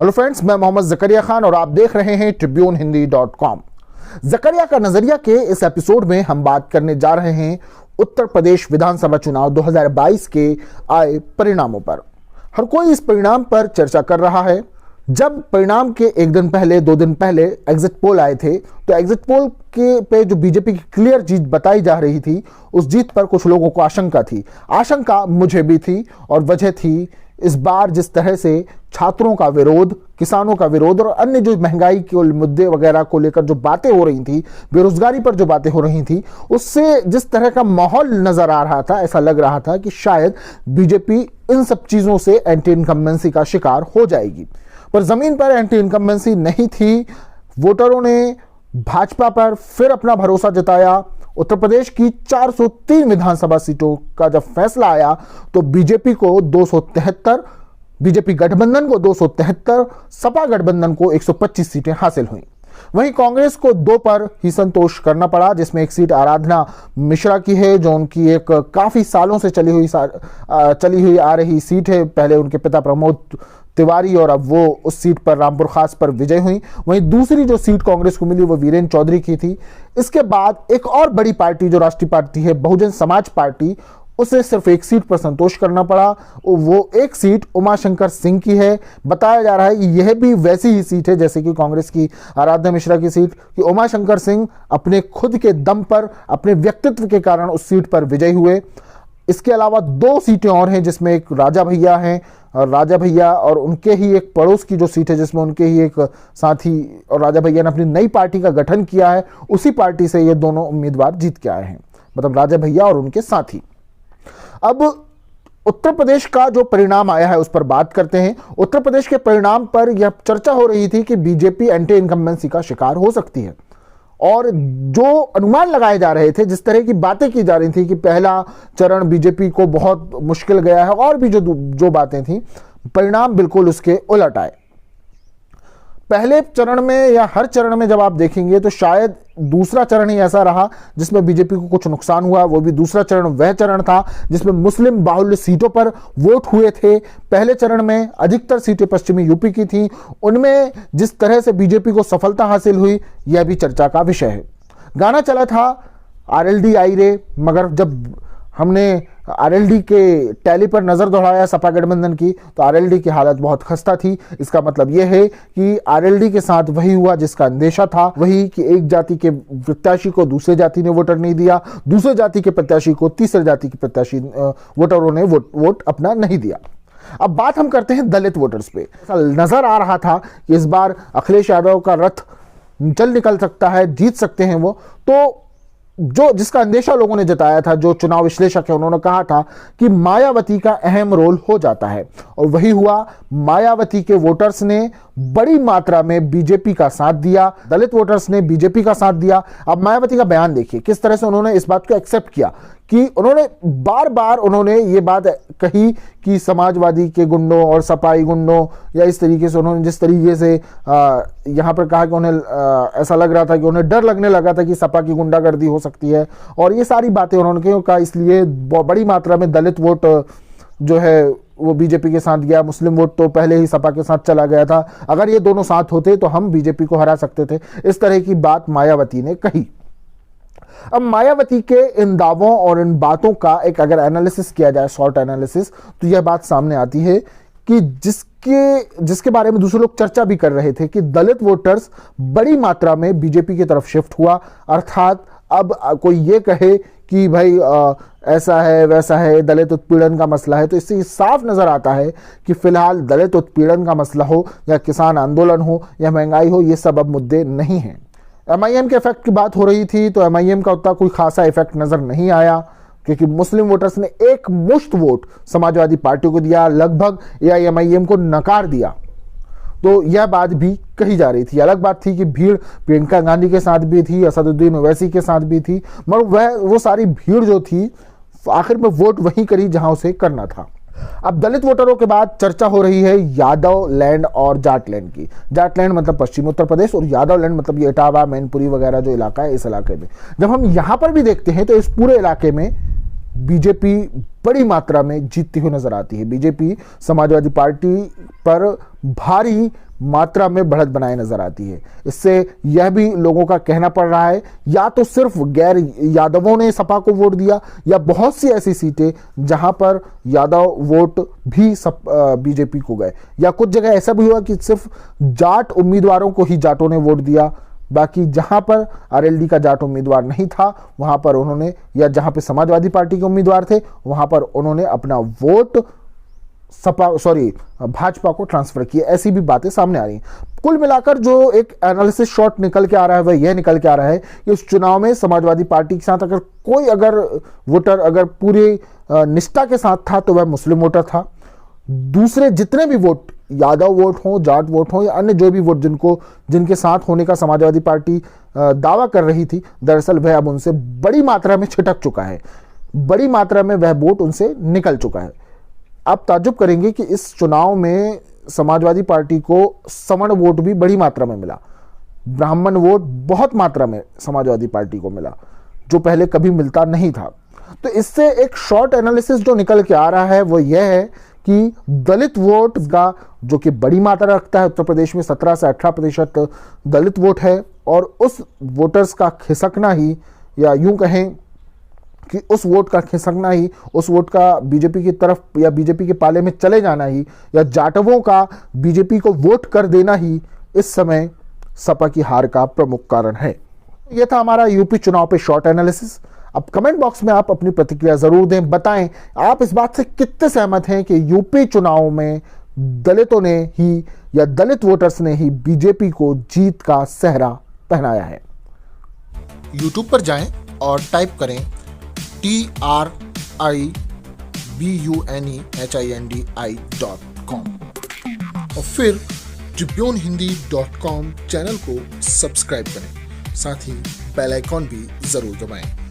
Hello friends, मैं मोहम्मद जकरिया खान और आप देख रहे हैं tribunehindi.com। जकरिया का नजरिया के इस एपिसोड में हम बात करने जा रहे हैं उत्तर प्रदेश विधानसभा चुनाव 2022 के आए परिणामों पर। हर कोई इस परिणाम पर चर्चा कर रहा है। जब परिणाम के एक दिन पहले, 2 दिन पहले एग्जिट पोल आए थे, तो एग्जिट पोल के पे जो बीजेपी की क्लियर जीत बताई जा रही थी, उस जीत पर कुछ लोगों को आशंका थी। आशंका मुझे भी थी और वजह थी इस बार जिस तरह से छात्रों का विरोध, किसानों का विरोध और अन्य जो महंगाई के मुद्दे वगैरह को लेकर जो बातें हो रही थी, बेरोजगारी पर जो बातें हो रही थी, उससे जिस तरह का माहौल नजर आ रहा था, ऐसा लग रहा था कि शायद बीजेपी इन सब चीजों से एंटी इनकम्बेंसी का शिकार हो जाएगी। पर जमीन पर एंटी इनकम्बेंसी नहीं थी। वोटरों ने भाजपा पर फिर अपना भरोसा जताया। उत्तर प्रदेश की 403 विधानसभा सीटों का जब फैसला आया तो बीजेपी को 273, बीजेपी गठबंधन को 273, सपा गठबंधन को 125 सीटें हासिल हुई। वहीं कांग्रेस को 2 पर ही संतोष करना पड़ा, जिसमें एक सीट आराधना मिश्रा की है, जो उनकी एक काफी सालों से चली हुई आ रही सीट है। पहले उनके पिता प्रमोद तिवारी और अब वो उस सीट पर रामपुर खास पर विजय हुई। वहीं दूसरी जो सीट कांग्रेस को मिली वो वीरेंद्र चौधरी की थी। इसके बाद एक और बड़ी पार्टी जो राष्ट्रीय पार्टी है, बहुजन समाज पार्टी, उसे सिर्फ एक सीट पर संतोष करना पड़ा। वो एक सीट उमाशंकर सिंह की है। बताया जा रहा है कि यह भी वैसी ही सीट है जैसे कि कांग्रेस की आराधना मिश्रा की सीट, कि उमाशंकर सिंह अपने खुद के दम पर, अपने व्यक्तित्व के कारण उस सीट पर विजयी हुए। इसके अलावा 2 सीटें और हैं जिसमें एक राजा भैया हैं, और राजा भैया और उनके ही एक पड़ोस की जो सीट है जिसमें उनके ही एक साथी और राजा भैया ने अपनी नई पार्टी का गठन किया है। उसी पार्टी से ये दोनों उम्मीदवार जीत के आए हैं, मतलब राजा भैया और उनके साथी। अब उत्तर प्रदेश का जो परिणाम आया है उस पर बात करते हैं। उत्तर प्रदेश के परिणाम पर यह चर्चा हो रही थी कि बीजेपी एंटी इनकम्बेंसी का शिकार हो सकती है, और जो अनुमान लगाए जा रहे थे, जिस तरह की बातें की जा रही थी कि पहला चरण बीजेपी को बहुत मुश्किल गया है, और भी जो बातें थी, परिणाम बिल्कुल उसके उलट आए। पहले चरण में या हर चरण में जब आप देखेंगे तो शायद दूसरा चरण ही ऐसा रहा जिसमें बीजेपी को कुछ नुकसान हुआ। वो भी दूसरा चरण वह चरण था जिसमें मुस्लिम बाहुल्य सीटों पर वोट हुए थे। पहले चरण में अधिकतर सीटें पश्चिमी यूपी की थीं। उनमें जिस तरह से बीजेपी को सफलता हासिल हुई, यह भी चर्चा का विषय है। गाना चला था आरएलडी आई रे, मगर जब हमने आरएलडी के टैली पर नजर दौड़ाया सपा गठबंधन की, तो आरएलडी की हालत बहुत खस्ता थी। इसका मतलब यह है कि आरएलडी के साथ वही हुआ जिसका अंदेशा था, वही कि एक जाति के प्रत्याशी को दूसरे जाति ने वोटर नहीं दिया, दूसरे जाति के प्रत्याशी को तीसरे जाति के प्रत्याशी वोटरों ने वोट अपना नहीं दिया। अब बात हम करते हैं दलित वोटर्स पे। ऐसा नजर आ रहा था कि इस बार अखिलेश यादव का रथ चल निकल सकता है, जीत सकते हैं वो। तो जिसका अंदेशा लोगों ने जताया था, जो चुनाव विश्लेषक है, उन्होंने कहा था कि मायावती का अहम रोल हो जाता है, और वही हुआ। मायावती के वोटर्स ने बड़ी मात्रा में बीजेपी का साथ दिया, दलित वोटर्स ने बीजेपी का साथ दिया। अब मायावती का बयान देखिए, किस तरह से उन्होंने इस बात को एक्सेप्ट किया, कि उन्होंने बार बार उन्होंने ये बात कही कि समाजवादी के गुंडों और सपाई गुंडों, या इस तरीके से उन्होंने जिस तरीके से यहाँ पर कहा कि उन्हें ऐसा लग रहा था कि उन्हें डर लगने लगा था कि सपा की गुंडागर्दी हो सकती है, और ये सारी बातें उन्होंने कहा। इसलिए बड़ी मात्रा में दलित वोट जो है वो बीजेपी के साथ गया। मुस्लिम वोट तो पहले ही सपा के साथ चला गया था। अगर ये दोनों साथ होते तो हम बीजेपी को हरा सकते थे। इस तरह की बात मायावती ने कही। अब मायावती के इन दावों और इन बातों का एक अगर एनालिसिस किया जाए, शॉर्ट एनालिसिस, तो यह बात सामने आती है कि जिसके बारे में दूसरे लोग चर्चा भी कर रहे थे कि दलित वोटर्स बड़ी मात्रा में बीजेपी की तरफ शिफ्ट हुआ। अर्थात अब कोई ये कहे कि भाई ऐसा है वैसा है, दलित उत्पीड़न का मसला है, तो इससे साफ नजर आता है कि फिलहाल दलित उत्पीड़न का मसला हो या किसान आंदोलन हो या महंगाई हो, ये सब अब मुद्दे नहीं हैं। एमआईएम के इफेक्ट की बात हो रही थी, तो एमआईएम का उतना कोई खासा इफेक्ट नजर नहीं आया, क्योंकि मुस्लिम वोटर्स ने एक मुश्त वोट समाजवादी पार्टी को दिया, लगभग एआईएमआईएम को नकार दिया। तो यह बात भी कही जा रही थी। अलग बात थी कि भीड़ प्रियंका गांधी के साथ भी थी, असदुद्दीन ओवैसी के साथ भी थी, मगर वो सारी भीड़ जो थी आखिर में वोट वहीं करी जहां उसे करना था। अब दलित वोटरों के बाद चर्चा हो रही है यादव लैंड और जाट लैंड की। जाट लैंड मतलब पश्चिमी उत्तर प्रदेश, और यादव लैंड मतलब ये इटावा, मैनपुरी वगैरह जो इलाका है, इस इलाके में। जब हम यहां पर भी देखते हैं तो इस पूरे इलाके में बीजेपी बड़ी मात्रा में जीतती हुई नजर आती है। बीजेपी समाजवादी पार्टी पर भारी मात्रा में बढ़त बनाए नजर आती है। इससे यह भी लोगों का कहना पड़ रहा है, या तो सिर्फ गैर यादवों ने सपा को वोट दिया, या बहुत सी ऐसी सीटें जहां पर यादव वोट भी बीजेपी को गए, या कुछ जगह ऐसा भी हुआ कि सिर्फ जाट उम्मीदवारों को ही जाटों ने वोट दिया, बाकी जहां पर आरएलडी का जाट उम्मीदवार नहीं था वहां पर उन्होंने, या जहां पे समाजवादी पार्टी के उम्मीदवार थे वहां पर उन्होंने अपना वोट भाजपा को ट्रांसफर किया। ऐसी भी बातें सामने आ रही हैं। कुल मिलाकर जो एक एनालिसिस शॉट निकल के आ रहा है वह यह निकल के आ रहा है कि उस चुनाव में समाजवादी पार्टी के साथ अगर वोटर अगर पूरी निष्ठा के साथ था तो वह मुस्लिम वोटर था। दूसरे जितने भी वोट, यादव वोट हो, जाट वोट हो, या अन्य जो भी वोट जिनके साथ होने का समाजवादी पार्टी दावा कर रही थी, दरअसल वह अब उनसे बड़ी मात्रा में छिटक चुका है। बड़ी मात्रा में वह वोट उनसे निकल चुका है। आप ताज्जुब करेंगे कि इस चुनाव में समाजवादी पार्टी को सवर्ण वोट भी बड़ी मात्रा में मिला, ब्राह्मण वोट बहुत मात्रा में समाजवादी पार्टी को मिला, जो पहले कभी मिलता नहीं था। तो इससे एक शॉर्ट एनालिसिस जो निकल के आ रहा है वो यह है कि दलित वोट का, जो कि बड़ी मात्रा रखता है, उत्तर प्रदेश में 17 से 18% दलित वोट है, और उस वोटर्स का खिसकना ही, या यूं कहें कि उस वोट का खिसकना ही, उस वोट का बीजेपी की तरफ या बीजेपी के पाले में चले जाना ही, या जाटवों का बीजेपी को वोट कर देना ही इस समय सपा की हार का प्रमुख कारण है। यह था हमारा यूपी चुनाव पे शॉर्ट एनालिसिस। अब कमेंट बॉक्स में आप अपनी प्रतिक्रिया जरूर दें, बताएं आप इस बात से कितने सहमत हैं कि यूपी चुनाव में दलितों ने ही या दलित वोटर्स ने ही बीजेपी को जीत का सेहरा पहनाया है। यूट्यूब पर जाएं और टाइप करें TRIBUNEHINDI.com और फिर tribunehindi.com चैनल को सब्सक्राइब करें, साथ ही बेल आइकॉन भी जरूर दबाएं।